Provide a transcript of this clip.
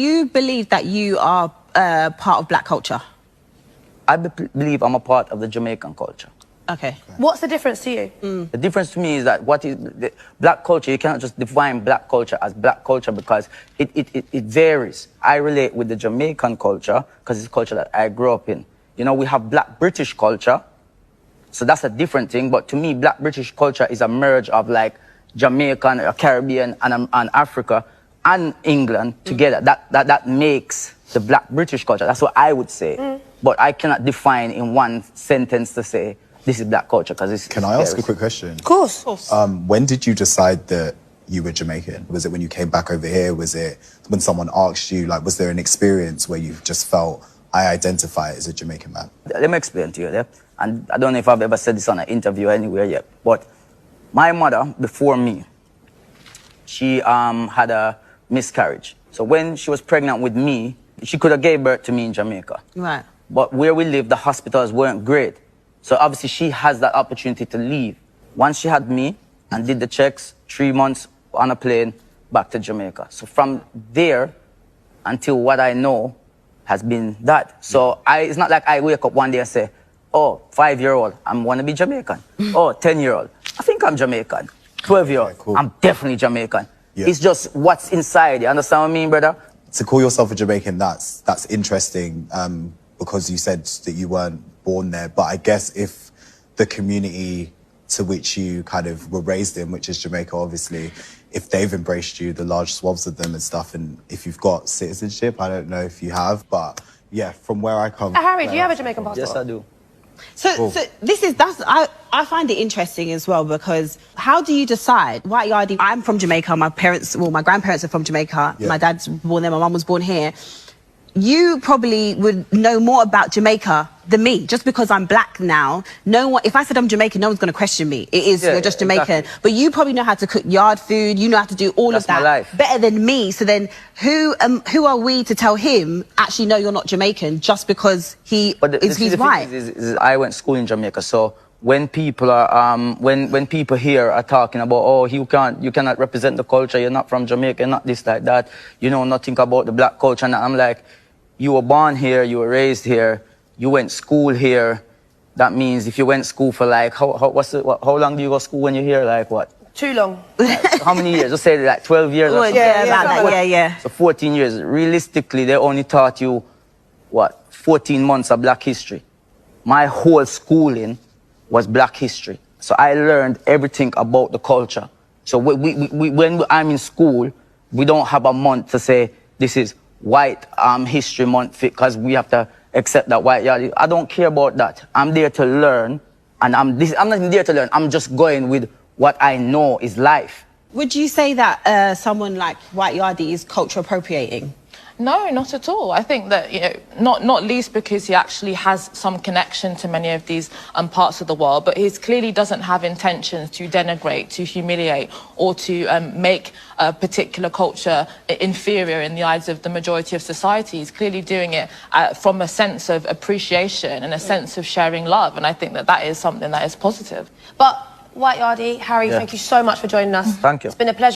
You believe that you are part of black culture? I believe I'm a part of the Jamaican culture. Okay. What's the difference to you? The difference to me is that what is the black culture, you cannot just define black culture as black culture because it varies. I relate with the Jamaican culture because it's a culture that I grew up in. You know, we have black British culture, so that's a different thing. But to me, black British culture is a merge of like Jamaican, Caribbean, and Africa and England together. That makes the black British culture. That's what I would say. But I cannot define in one sentence to say this is black culture because it's. Can I ask a quick question? Of course. When did you decide that you were Jamaican? Was it when you came back over here? Was it when someone asked you? Like, was there an experience where you just felt, I identify as a Jamaican man? Let me explain to you, yeah? And I don't know if I've ever said this on an interview anywhere yet, but my mother, before me, she had a miscarriage. So when she was pregnant with me, she could have gave birth to me in Jamaica. Right. But where we live, the hospitals weren't great. So obviously she has that opportunity to leave. Once she had me and did the checks, 3 months on a plane back to Jamaica. So from there until what I know has been that. So it's not like I wake up one day and say, oh, 5-year-old, I'm want to be Jamaican. Oh, 10-year-old, I think I'm Jamaican. 12-year-old, cool. I'm definitely Jamaican. Yeah. It's just what's inside. You understand what I mean, brother? To call yourself a Jamaican, that's interesting because you said that you weren't born there. But I guess if the community to which you kind of were raised in, which is Jamaica, obviously, if they've embraced you, the large swaths of them and stuff, and if you've got citizenship, I don't know if you have, but yeah, from where I come from. Harry, do you have a Jamaican passport? Yes, I do. So I find it interesting as well because how do you decide? White Yardie, I'm from Jamaica. My grandparents are from Jamaica. Yeah. My dad's born there. My mum was born here. You probably would know more about Jamaica than me, just because I'm black now. If I said I'm Jamaican, no one's going to question me. You're just Jamaican. Exactly. But you probably know how to cook yard food. You know how to do all That's of that my life. better than me. So then, who are we to tell him? Actually, no, you're not Jamaican, just because he's white. Is I went to school in Jamaica, so when people are when people here are talking about, oh, you cannot represent the culture, you're not from Jamaica, not this, like that, you know nothing about the black culture, and I'm like, you were born here, you were raised here, you went school here. That means if you went school for like how long do you go to school when you're here? Like what? Too long. Like, how many years? Just say like 12 years. Well, or something. yeah. So 14 years. Realistically, they only taught you what? 14 months of black history. My whole schooling was black history. So I learned everything about the culture. So when I'm in school, we don't have a month to say this is White History Month because we have to accept that white. I don't care about that. I'm there to learn, and I'm not even there to learn. I'm just going with what I know is life. Would you say that someone like White Yardie is culture appropriating? No, not at all. I think that, not least because he actually has some connection to many of these parts of the world, but he clearly doesn't have intentions to denigrate, to humiliate, or to make a particular culture inferior in the eyes of the majority of society. He's clearly doing it from a sense of appreciation and a sense of sharing love, and I think that is something that is positive. But White Yardie, Harry, thank you so much for joining us. Thank you. It's been a pleasure.